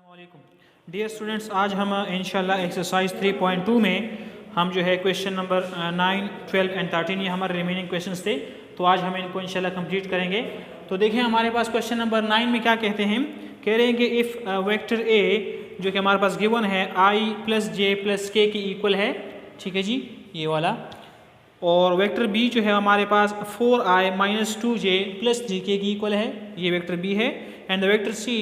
अस्सलामुअलैकुम dear students, आज हम इंशाल्लाह एक्सरसाइज 3.2 में हम जो है क्वेश्चन नंबर 9, 12 एंड 13 ये हमारे रिमेनिंग क्वेश्चंस थे, तो आज हम इनको इंशाल्लाह कंप्लीट करेंगे। तो देखिए हमारे पास क्वेश्चन नंबर 9 में क्या कहते हैं, कह रहे हैं कि इफ़ वेक्टर ए जो कि हमारे पास गिवन है i प्लस जे प्लस के की इक्वल है, ठीक है जी, ये वाला, और वेक्टर बी जो है हमारे पास 4i माइनस 2j प्लस जी के की इक्वल है, ये वेक्टर बी है, and the vector C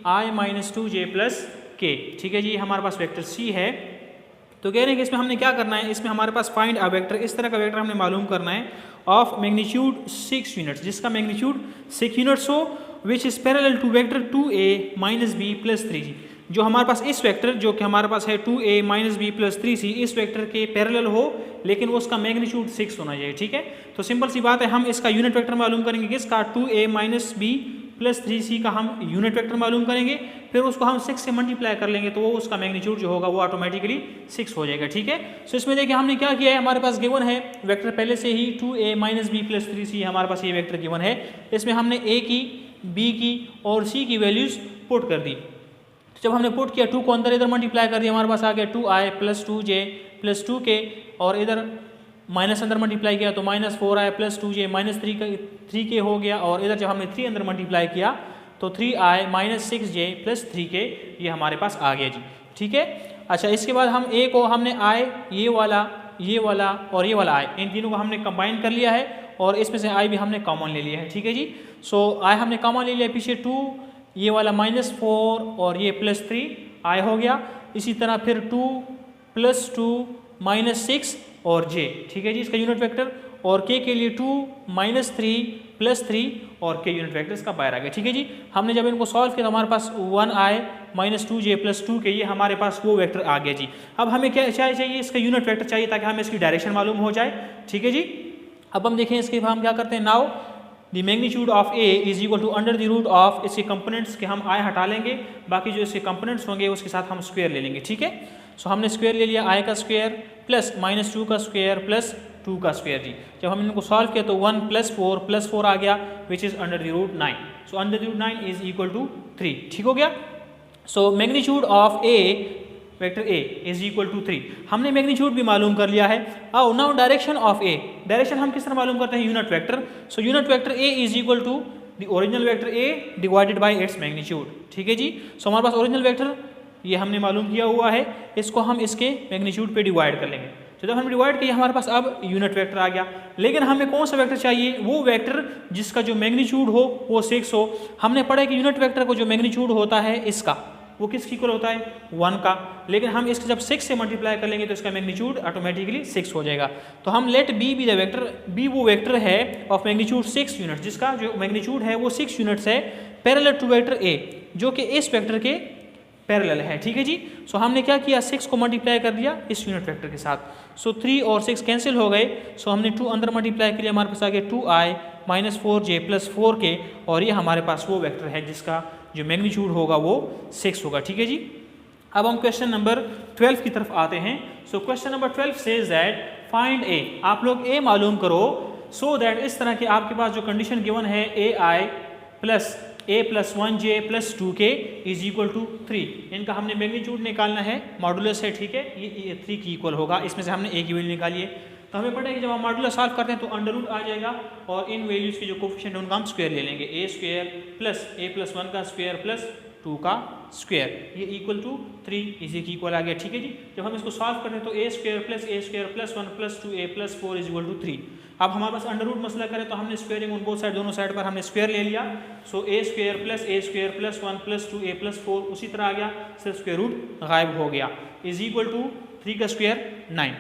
i minus 2j plus k, ठीक है जी, हमारे पास वेक्टर सी है। तो कह रहे हैं कि इसमें हमने क्या करना है, इसमें हमारे पास फाइंड अ वेक्टर, इस तरह का वेक्टर हमने मालूम करना है ऑफ मैग्नीट्यूड 6 यूनिट्स, जिसका मैग्नीट्यूड 6 यूनिट्स हो, which is parallel to vector 2a minus B plus 3g। जो हमारे पास इस वेक्टर जो कि हमारे पास है 2a minus B plus 3c, इस वेक्टर के पैरेलल हो, लेकिन वो उसका मैग्नीट्यूड 6 होना चाहिए, ठीक है। तो सिंपल सी बात है, हम इसका यूनिट वेक्टर मालूम करेंगे, किसका 2a minus B plus 3c का हम यूनिट वेक्टर मालूम करेंगे, फिर उसको हम 6 से मल्टीप्लाई कर लेंगे, तो वो उसका मैग्नीट्यूड जो होगा वो ऑटोमेटिकली 6 हो जाएगा, ठीक है। सो इसमें देखिए हमने क्या किया है, हमारे पास गिवन है वेक्टर पहले से ही 2a minus B plus 3c, हमारे पास ये वेक्टर गिवन है, इसमें हमने a की, b की और c की वैल्यूज़ पुट कर दी। जब हमने पुट किया 2 को अंदर इधर मल्टीप्लाई कर दिया, हमारे पास आ गया 2i plus 2j plus 2k, और इधर माइनस अंदर मल्टीप्लाई किया तो minus 4i plus 2j minus 3k हो गया, और इधर जब हमने 3 अंदर मल्टीप्लाई किया तो 3i minus 6j plus 3k ये हमारे पास आ गया जी, ठीक है। अच्छा, इसके बाद हम a को हमने i, ये वाला और ये वाला i, इन तीनों को हमने कंबाइन कर लिया है, और इसमें से i भी हमने कॉमन ले लिया है, ठीक है जी। सो i हमने कॉमन ले लिया, पीछे 2, ये वाला माइनस 4 और ये प्लस 3 i हो गया, इसी तरह फिर 2 प्लस 2 माइनस 6 और j, ठीक है जी, इसका यूनिट वेक्टर, और k के लिए 2 माइनस 3 प्लस 3 और k यूनिट वेक्टर इसका बाहर आ गया, ठीक है जी। हमने जब इनको सॉल्व किया तो हमारे पास 1i minus 2j plus 2k, ये हमारे पास वो वेक्टर आ गया जी। अब हमें क्या चाहिए, इसका यूनिट वेक्टर चाहिए ताकि हमें इसकी डायरेक्शन मालूम हो जाए, ठीक है जी। अब हम देखें इसके हम क्या करते हैं, now the magnitude of a is equal to under the root of, इसके कंपोनेंट्स के हम i हटा लेंगे, बाकी जो इसके कंपोनेंट्स होंगे उसके साथ हम स्क्वायर ले लेंगे, ठीक है। सो हमने स्क्वायर ले लिया i का स्क्वायर प्लस माइनस 2 का स्क्वायर प्लस 2 का स्क्वायर जी। जब हम इनको सॉल्व किया तो 1 प्लस 4 आ गया, which is under the root 9। So under the root 9 is equal to 3, ठीक हो गया। So magnitude of a vector a is equal to 3, हमने मैग्नीट्यूड भी मालूम कर लिया है। आओ now direction of a, direction हम किस तरह मालूम करते हैं, unit vector. So unit vector a is equal to the original vector a divided by its magnitude, ठीक है जी। सो हमारे पास ओरिजिनल वेक्टर ये हमने मालूम किया हुआ है, इसको हम इसके मैग्नीट्यूड पे डिवाइड कर लेंगे। तो जब हम डिवाइड किया हमारे पास अब यूनिट वेक्टर आ गया, लेकिन हमें कौन सा वेक्टर चाहिए, वो वेक्टर जिसका जो मैग्नीट्यूड हो वो 6 हो। हमने पढ़ा कि यूनिट वेक्टर को जो मैग्नीट्यूड होता है इसका, वो किसकी इक्वल होता है, 1 का, लेकिन हम इसके जब 6 से मल्टीप्लाई कर लेंगे तो इसका मैग्नीट्यूड ऑटोमेटिकली 6 हो जाएगा। तो हम let B be the vector, B वो वेक्टर है ऑफ मैग्नीट्यूड 6 यूनिट्स, जिसका जो मैग्नीट्यूड है वो 6 यूनिट्स है, पैरेलल टू वेक्टर ए, जो कि इस वेक्टर के पैरेलल है, ठीक है जी। सो हमने क्या किया, 6 को मल्टीप्लाई कर दिया इस यूनिट वेक्टर के साथ, सो 3 और 6 कैंसिल हो गए, सो हमने 2 अंदर मल्टीप्लाई किया, हमारे पास आ गया 2i minus 4j plus 4k, और ये हमारे पास वो वेक्टर है जिसका जो मैग्नीट्यूड होगा वो 6 होगा, ठीक है जी। अब हम क्वेश्चन नंबर 12 की तरफ आते हैं। So question number 12 says that find a, आप लोग a मालूम करो, सो दैट इस तरह के आपके पास जो कंडीशन गिवन है ai plus a plus 1j plus 2k is equal to 3, इनका हमने मैग्नीट्यूड निकालना है, मॉडुलस है, ठीक है, ये 3 की इक्वल होगा, इसमें से हमने a की वैल्यू निकाली है। तो हमें पता है कि जब हम मॉडुलस सॉल्व करते हैं तो अंडर रूट आ जाएगा, और इन वैल्यूज़ के जो कोफिशिएंट है उनका हम स्क्वायर ले लेंगे, a square plus a plus 1 का स्क्वायर प्लस 2 का स्क्वायर, ये इक्वल टू 3, इसी की इक्वल आ गया, ठीक है जी। जब हम इसको सॉल्व करते हैं तो a square plus 1 plus 2a plus 4 is equal to 3। अब हमारे पास अंडर रूट मसला करें तो हमने स्क्वायरिंग ऑन बोथ साइड, दोनों साइड पर हमने स्क्वायर ले लिया, सो a square plus 1 plus 2a plus 4 उसी तरह आ गया, सिर्फ स्क्वायर रूट गायब हो गया, इज इक्वल टू 3 का स्क्वायर 9,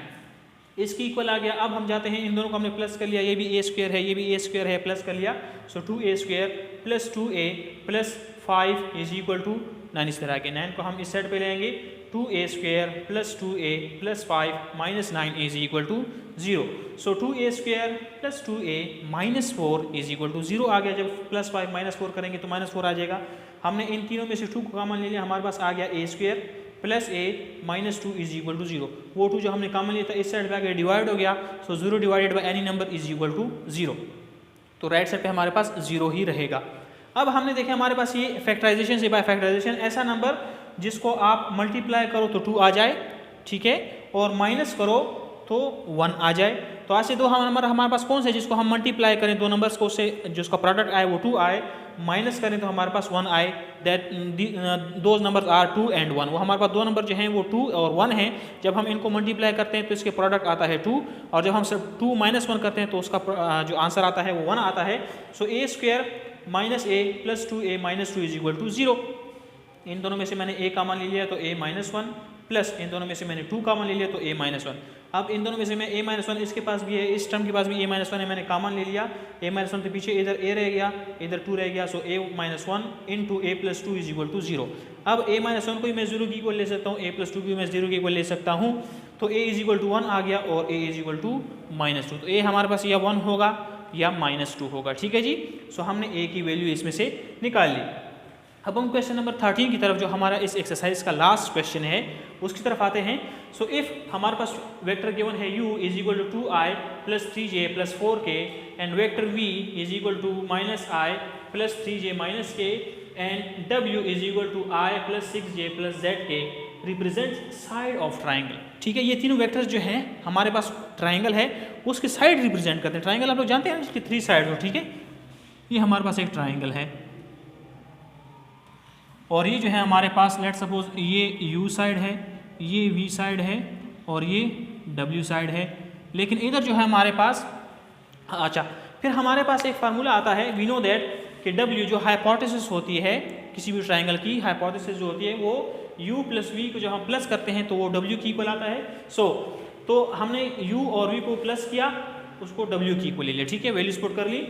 इसकी इक्वल आ गया। अब हम जाते हैं, इन दोनों को हमने प्लस कर लिया, ये भी a स्क्वायर है, ये भी a स्क्वायर है, प्लस कर लिया, so 2a square plus 2a plus 5 is equal to 9, इस तरह के 9 को हम इस साइड पे लेंगे, 2a square plus 2a plus 5 minus 9 is equal to 0, so 2a square plus 2a minus 4 is equal to 0 आ गया। जब प्लस 5 माइनस 4 करेंगे तो माइनस 4 आ जाएगा। हमने इन तीनों में से 2 को कॉमन ले लिया, हमारे पास आ गया a square plus a minus 2 is equal to 0, वो 2 जो हमने कॉमन लिया था इस साइड पे आ गया, डिवाइड हो गया, so 0 divided by any number is equal to 0, तो राइट साइड पे हमारे पास 0 ही रहेगा। अब हमने देखा हमारे पास ये फैक्टराइजेशन से बाय फैक्टराइजेशन ऐसा नंबर जिसको आप मल्टीप्लाई करो तो 2 आ जाए, ठीक है, और माइनस करो तो 1 आ जाए। तो ऐसे दो हमारे पास कौन से जिसको हम मल्टीप्लाई करें दो नंबर्स को, उससे जिसका प्रोडक्ट आए वो 2 आए, माइनस करें तो हमारे पास 1 आए, that those numbers are 2 and 1। वो हमारे पास दो नंबर जो हैं वो 2 और 1 हैं। जब हम इनको मल्टीप्लाई करते हैं तो इसके प्रोडक्ट आता है 2, और जब हम सिर्फ 2 माइनस 1 करते हैं तो उसका जो आंसर आता है वो 1 आता है। So A square minus A plus 2a minus 2 is equal to 0। इन दोनों में से मैंने a कॉमन ले लिया तो a माइनस 1, प्लस इन दोनों में से मैंने 2 कॉमन ले लिया तो a माइनस 1। अब इन दोनों में से मैं a माइनस 1 इसके पास भी है, इस टर्म के पास भी a माइनस 1 है, मैंने कॉमन ले लिया। a माइनस 1 के पीछे इधर a रह गया, इधर 2 रह गया, so a minus 1 into a plus 2 is equal to 0। अब a माइनस 1 को ही मैं 0 की इक्वल ले सकता हूँ, a प्लस 2 को मैं 0 की इक्वल ले सकता हूँ, तो a इज इक्वल टू 1 आ गया और a is equal to minus 2। तो a हमारे पास या 1 होगा या माइनस 2 होगा, ठीक है जी। सो हमने a की वैल्यू इसमें से निकाल ली। अब हम क्वेश्चन नंबर 13 की तरफ, जो हमारा इस एक्सरसाइज का लास्ट क्वेश्चन है, उसकी तरफ आते हैं। सो इफ़ हमारे पास वेक्टर गिवन है u is equal to 2i plus 3j plus 4k and vector v is equal to minus i plus 3j minus k and w is equal to i plus 6j plus zk represent side of triangle. ठीक है, ये तीनों vectors जो हैं हमारे पास triangle है उसके side represent करते हैं। ट्राइंगल आप लोग जानते हैं इसकी 3 साइड हो, ठीक है। ये हमारे पास एक ट्राइंगल है और ये जो है हमारे पास लेट सपोज ये u साइड है, ये v साइड है और ये w साइड है। लेकिन इधर जो है हमारे पास, अच्छा, फिर हमारे पास एक फार्मूला आता है, वी नो दैट कि w जो हाइपोथेसिस होती है किसी भी ट्राइंगल की, हाइपोथेसिस जो होती है वो u प्लस v को जो हम प्लस करते हैं तो वो w की इक्वल आता है। तो हमने u और v को प्लस किया, उसको w की इक्वल ले लिया, ठीक है, वैल्यूज पुट कर ली।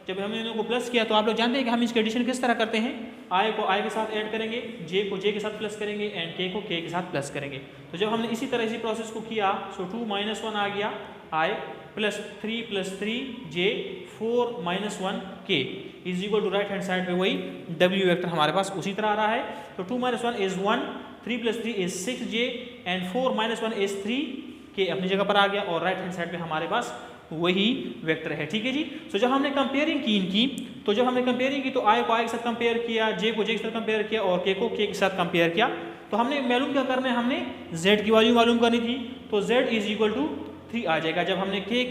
जब हमने इनको प्लस किया तो आप लोग जानते हैं कि हम इसके एडिशन किस तरह करते हैं, i को i के साथ ऐड करेंगे, j को j के साथ प्लस करेंगे एंड k को k के साथ प्लस करेंगे। तो जब हमने इसी तरह इसी प्रोसेस को किया, सो 2 माइनस 1 आ गया i plus 3 j 4 minus 1 k is equal to right hand side पे वही w वेक्टर हमारे पास उसी तरह आ रहा है। तो 2 minus 1 is 1, 3 plus 3 is 6j and 4 minus 1 is 3k अपनी जगह पर आ गया और राइट हैंड साइड पे हमारे पास वही वेक्टर है, ठीक है जी। सो जब हमने कंपेयरिंग की इनकी, तो जब हमने कंपेयरिंग की तो i को i के साथ कंपेयर किया, j को j के साथ कंपेयर किया और k को k के साथ कंपेयर किया। तो हमने मालूम क्या करना है, हमने z की वैल्यू मालूम करनी थी, तो z इज इक्वल टू 3 आ जाएगा। जब हमने k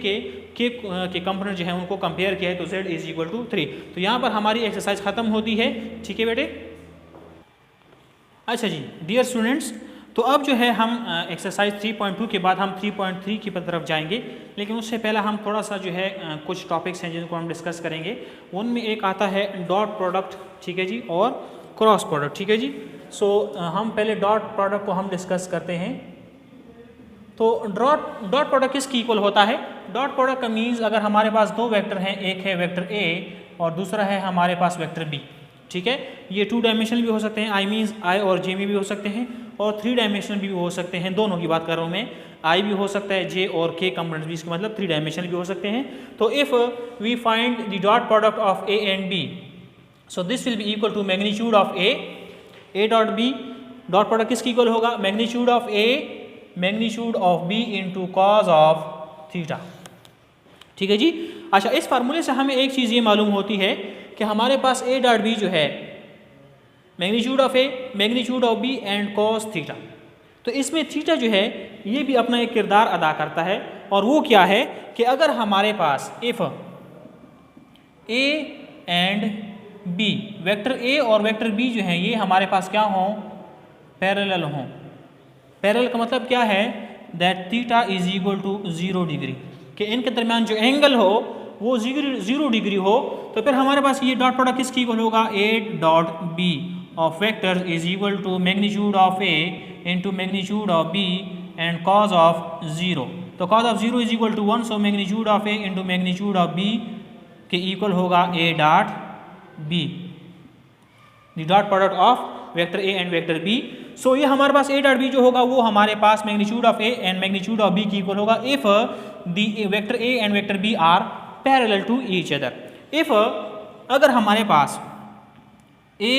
के कंपोनेंट जो है उनको कंपेयर किया है तो z इज इक्वल टू 3। तो यहाँ पर हमारी एक्सरसाइज खत्म होती है, ठीक है बेटे। अच्छा जी डियर स्टूडेंट्स, तो अब जो है हम एक्सरसाइज 3.2 के बाद हम 3.3 की तरफ जाएंगे, लेकिन उससे पहले हम थोड़ा सा जो है कुछ टॉपिक्स हैं जिनको हम डिस्कस करेंगे। उनमें एक आता है डॉट प्रोडक्ट, ठीक है जी, और क्रॉस प्रोडक्ट, ठीक है जी। सो हम पहले डॉट प्रोडक्ट को हम डिस्कस करते हैं। तो डॉट प्रोडक्ट किसकी इक्वल होता है? डॉट प्रोडक्ट का मीन्स अगर हमारे पास दो वेक्टर हैं, एक है वेक्टर a और दूसरा है हमारे पास वेक्टर b, ठीक है। ये 2 डायमेंशनल भी हो सकते हैं, आई मीन्स i और j में भी हो सकते हैं, और 3 डायमेंशनल भी हो सकते हैं, दोनों की बात कर रहा हूँ मैं। i भी हो सकता है, j और k कंपोनेंट्स भी, इसका मतलब 3 डायमेंशनल भी हो सकते हैं। तो if we find the dot product of a and b, so this will be equal to magnitude of a dot b। Dot product किसकी इक्वल होगा? Magnitude of a magnitude of b into cos of theta, ठीक है जी। अच्छा, इस फार्मूले से हमें एक चीज़ ये मालूम होती है कि हमारे पास a डॉट b जो है magnitude of a magnitude of b and cos theta. तो इसमें थीटा जो है ये भी अपना एक किरदार अदा करता है, और वो क्या है कि अगर हमारे पास if a and b, vector a और वेक्टर b जो हैं ये हमारे पास क्या हों? पैरेलल हों। पैरेलल का मतलब क्या है? That theta is equal to 0 degree, कि इनके दरमियान जो एंगल हो वो 0 डिग्री हो। तो फिर हमारे पास ये डॉट प्रोडक्ट किसकी इक्वल होगा? a dot b of vectors is equal to magnitude of a into magnitude of b and cos of 0। तो cos of 0 is equal to 1, so magnitude of a into magnitude of b के equal होगा a dot b, the dot product of vector a and vector b। So ये हमारे पास a dot b जो होगा वो हमारे पास magnitude of a and magnitude of b की इक्वल होगा if the vector a and vector b are parallel to each other. If अगर हमारे पास a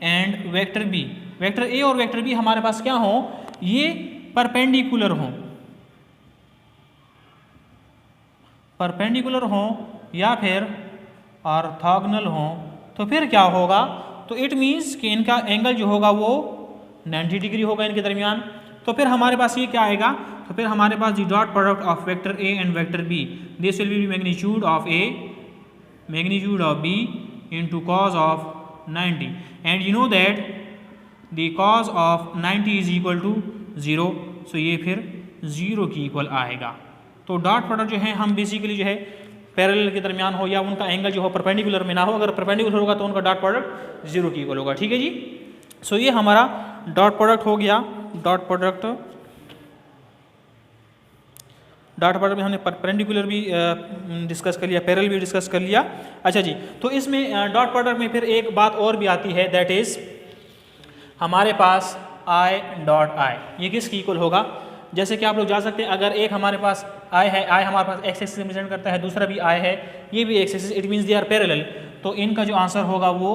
and vector b, vector a और वेक्टर b हमारे पास क्या हो? ये परपेंडिकुलर हों, परपेंडिकुलर हों या फिर ऑर्थोगोनल हों, तो फिर क्या होगा? तो इट मीन्स कि इनका एंगल जो होगा वो 90 डिग्री होगा इनके दरमियान। तो फिर हमारे पास ये क्या आएगा, तो फिर हमारे पास the dot product of vector A and vector B, this will be magnitude of A magnitude of B into cos of 90 and you know that the cos of 90 is equal to 0, so ये फिर 0 की equal आएगा। तो dot product जो है हम basically जो है पैरेलल के दरमियान हो या उनका एंगल जो हो परपेंडिकुलर में ना हो, अगर परपेंडिकुलर होगा तो उनका डॉट प्रोडक्ट 0 की इक्वल होगा। ठीक है जी। सो ये हमारा डॉट प्रोडक्ट हो गया। डॉट प्रोडक्ट में हमने परपेंडिकुलर भी डिस्कस कर लिया, पैरेलल भी डिस्कस कर लिया। अच्छा जी, तो इसमें डॉट प्रोडक्ट में फिर एक बात और भी आती है, दैट इज हमारे पास आई डॉट आई, ये किसकी इक्वल होगा। जैसे कि आप लोग जा सकते हैं, अगर एक हमारे पास आई है, आई हमारे पास एक्स एक्सिस रिप्रेजेंट करता है, दूसरा भी आई है, ये भी x axis, it means they are parallel, तो इनका जो आंसर होगा वो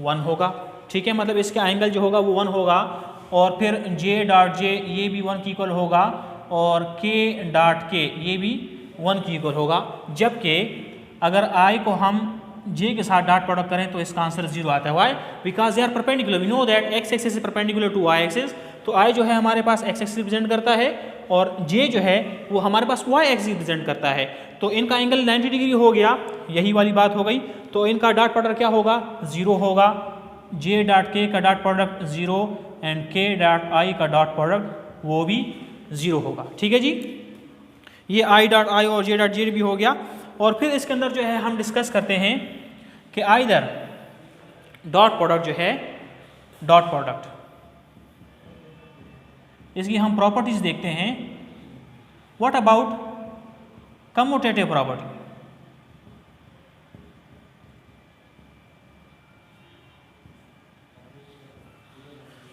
1 होगा। ठीक है, मतलब इसका एंगल जो होगा वो 1 होगा। और फिर जे डॉट जे ये भी 1 की इक्वल होगा और के डॉट के ये भी 1 की इक्वल होगा। जबकि अगर आई को हम जे के साथ डॉट प्रोडक्ट करें तो इसका आंसर 0 आता है। Why? Because they are perpendicular, we know that x axis is perpendicular to y axis, तो आई जो है हमारे पास एक्स एक्सिस रिप्रेजेंट करता है और जे जो है वो हमारे पास वाई एक्सिस रिप्रेजेंट करता है। तो इनका एंगल 90 डिग्री हो गया, यही वाली बात हो गई। तो इनका डॉट प्रोडक्ट क्या होगा, 0 होगा। जे डॉट के का डॉट प्रोडक्ट 0 एंड के डॉट आई का डॉट प्रोडक्ट वो भी 0 होगा। ठीक है जी, ये आई डॉट आई और जे डॉट जे भी हो गया। और फिर इसके अंदर जो है हम डिस्कस करते हैं कि आइदर डॉट प्रोडक्ट जो है, डॉट प्रोडक्ट इसकी हम प्रॉपर्टीज देखते हैं। What about commutative property?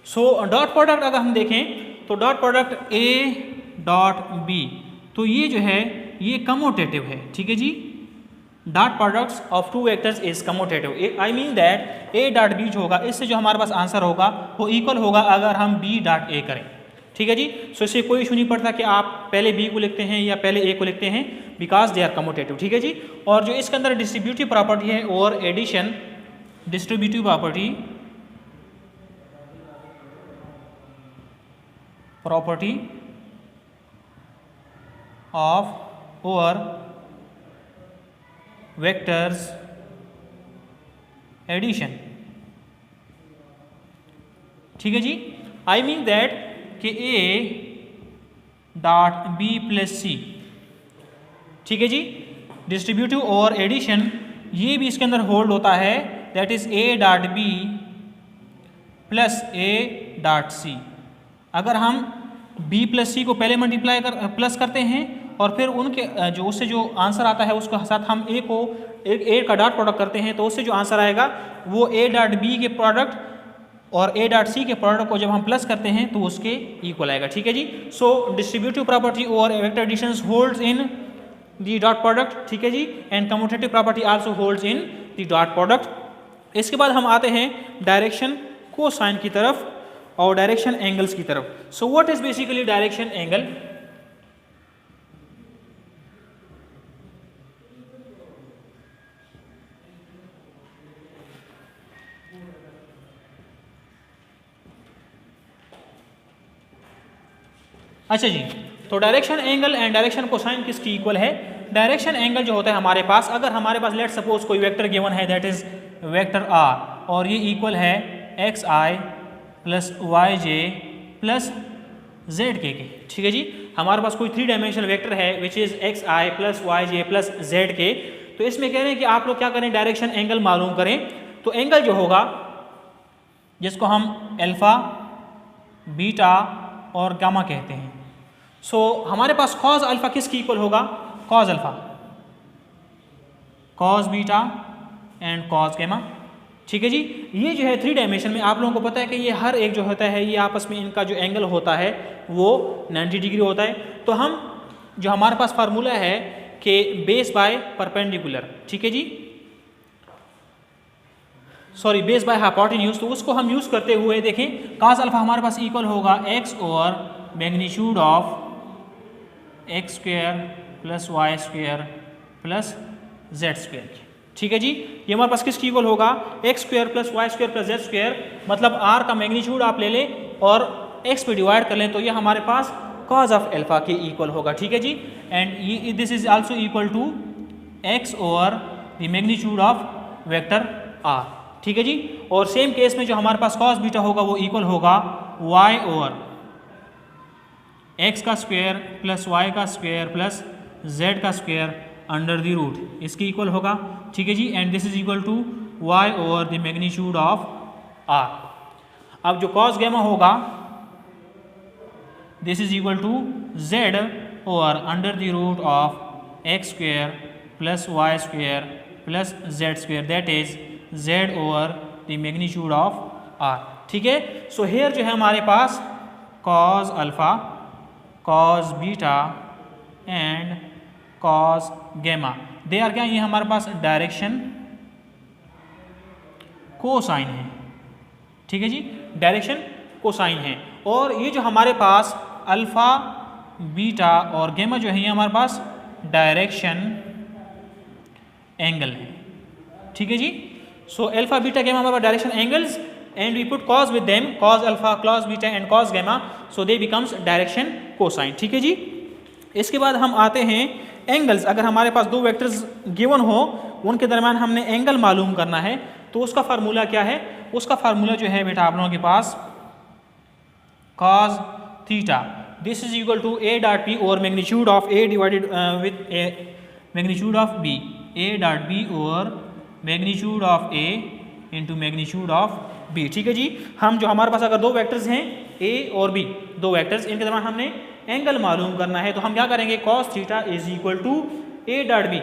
So dot product अगर हम देखें तो dot product A dot B, तो ये जो है ये कम्यूटेटिव है। ठीक है जी, dot products of two vectors is commutative. I mean that A dot B जो होगा, इससे जो हमारे पास आंसर होगा वो इक्वल होगा अगर हम बी डॉट ए करें। ठीक है जी, सो इससे कोई इशू नहीं पड़ता कि आप पहले बी को लिखते हैं या पहले ए को लिखते हैं, बिकॉज दे आर कम्यूटेटिव। ठीक है जी, और जो इसके अंदर डिस्ट्रीब्यूटिव प्रॉपर्टी है और एडिशन, डिस्ट्रीब्यूटिव प्रॉपर्टी ऑफ और वेक्टर्स एडिशन। ठीक है जी, आई मीन दैट कि ए डॉट बी प्लस सी, ठीक है जी, डिस्ट्रीब्यूटिव और एडिशन ये भी इसके अंदर होल्ड होता है, that is a dot b plus a dot c. अगर हम b प्लस सी को पहले मल्टीप्लाई प्लस करते हैं और फिर उनके जो उससे जो आंसर आता है उसके साथ हम a को a का डॉट प्रोडक्ट करते हैं, तो उससे जो आंसर आएगा वो a डॉट बी के प्रोडक्ट और a डॉट सी के प्रोडक्ट को जब हम प्लस करते हैं तो उसके इक्वल आएगा। ठीक है जी, सो डिस्ट्रीब्यूटिव प्रॉपर्टी और vector additions holds in the dot product. ठीक है जी, and commutative property also holds in the dot product. इसके बाद हम आते हैं डायरेक्शन कोसाइन की तरफ और डायरेक्शन एंगल्स की तरफ। So what is basically direction angle? अच्छा जी, तो direction angle and direction cosine किसकी इक्वल है? डायरेक्शन एंगल जो होता है हमारे पास, अगर हमारे पास लेट सपोज कोई वेक्टर गिवन है दैट इज वेक्टर आर और ये इक्वल है x i plus y j plus z के। ठीक है जी, हमारे पास कोई 3 डायमेंशनल वेक्टर है which is x i plus y j plus z k. तो इसमें कह रहे हैं कि आप लोग क्या करें, डायरेक्शन एंगल मालूम करें। तो एंगल जो होगा जिसको हम अल्फा, बीटा और गामा कहते हैं, सो हमारे पास कॉस अल्फा किसकी इक्वल होगा? Cos alpha, cos beta and cos gamma. ठीक है जी, ये जो है 3 डायमेंशन में आप लोगों को पता है कि ये हर एक जो होता है ये आपस में इनका जो एंगल होता है वो 90 डिग्री होता है। तो हम जो हमारे पास फार्मूला है कि बेस बाय परपेंडिकुलर, ठीक है जी, सॉरी बेस बाय हाइपोटेन्यूज, तो उसको हम यूज करते हुए देखें कॉस अल्फा हमारे पास इक्वल होगा एक्स और magnitude of x square plus Y square plus Z square. ठीक है जी। ये हमारे पास किसकी इक्वल होगा, x square plus Y square plus Z square, मतलब आर का मैग्नीट्यूड आप ले लें और एक्स पे डिवाइड कर लें तो ये हमारे पास कॉज ऑफ अल्फा के इक्वल होगा। ठीक है जी। And this is also equal to X over the magnitude of vector R. ठीक है जी। और सेम केस में जो हमारे पास कॉस बीटा होगा वो इक्वल होगा वाई ओवर एक्स का स्क्वायर प्लस वाई का स्क्वायर प्लस जेड का स्क्वायर अंडर द रूट, इसकी इक्वल होगा। ठीक है जी। And this is equal to Y over the magnitude of R. अब जो कॉस गैमा होगा this is equal to Z over under the root of x square plus Y square plus Z square, that is Z over the magnitude of R. ठीक है। सो here जो है हमारे पास cos alpha, cos beta and cos gamma, they are क्या, ये हमारे पास डायरेक्शन कोसाइन है। ठीक है जी। डायरेक्शन कोसाइन है। और ये जो हमारे पास अल्फा बीटा और गैमा जो है ये हमारे पास डायरेक्शन एंगल है। ठीक है जी। सो अल्फा बीटा गैमा हमारे पास direction angles and we put cos with them, cos alpha cos beta and cos gamma, so they becomes direction cosine. ठीक है जी। इसके बाद हम आते हैं एंगल्स। अगर हमारे पास दो वेक्टर्स गिवन हो उनके दरम्यान हमने एंगल मालूम करना है तो उसका फार्मूला क्या है, उसका फार्मूला जो है बेटा आप लोगों के पास cos theta, this is equal to a dot b over magnitude of a divided with magnitude of b, a dot b over magnitude of a into magnitude of b। ठीक है जी। हम जो हमारे पास अगर दो वेक्टर्स हैं a और b, दो वेक्टर्स, इनके दरम्यान हमने एंगल मालूम करना है तो हम क्या करेंगे, cos theta is equal to a dot b,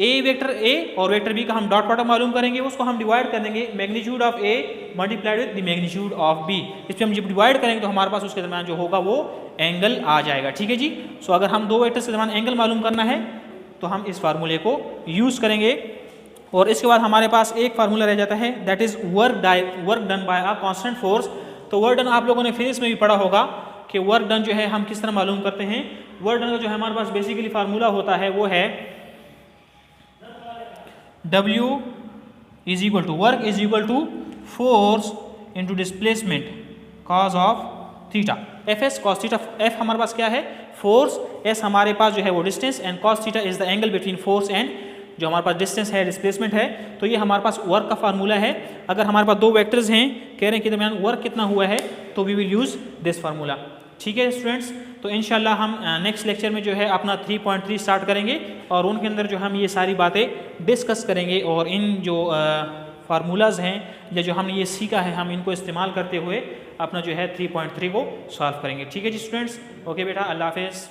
a vector a और वेक्टर बी का हम डॉट प्रोडक्ट मालूम करेंगे, उसको हम डिवाइड कर देंगे magnitude of a multiplied with the magnitude of b. इस पर हम जब डिवाइड करेंगे तो हमारे पास उसके दरम्यान जो होगा वो एंगल आ जाएगा। ठीक है जी। सो अगर हम दो वेक्टर्स के दरम्यान एंगल मालूम करना है तो हम इस फार्मूले को यूज़ करेंगे। और इसके बाद हमारे पास एक फार्मूला रह जाता है, that is work done by a constant force. तो वर्क डन आप लोगों ने फिजिक्स में भी पढ़ा होगा कि वर्क डन जो है हम किस तरह मालूम करते हैं। वर्क डन का जो हमारे पास बेसिकली फार्मूला होता है वो है W is equal to work is equal to force into displacement cos of theta, f s cos theta. F हमारे पास क्या है, फोर्स, एस हमारे पास जो है वो distance and cos theta is the angle between force and जो हमारे पास डिस्टेंस है, डिस्प्लेसमेंट है। तो ये हमारे पास वर्क का फार्मूला है। अगर हमारे पास दो वेक्टर्स हैं, कह रहे हैं कि दरमियान वर्क कितना हुआ है, तो we will use this formula. ठीक है स्टूडेंट्स। तो इंशाल्लाह हम नेक्स्ट लेक्चर में जो है अपना 3.3 स्टार्ट करेंगे और उनके अंदर जो हम ये सारी बातें डिस्कस करेंगे और इन जो फार्मूलाज हैं या जो हमने ये सीखा है हम इनको इस्तेमाल करते हुए अपना जो है 3.3 को सॉल्व करेंगे। ठीक है जी स्टूडेंट्स। ओके बेटा, अल्लाह हाफिज़।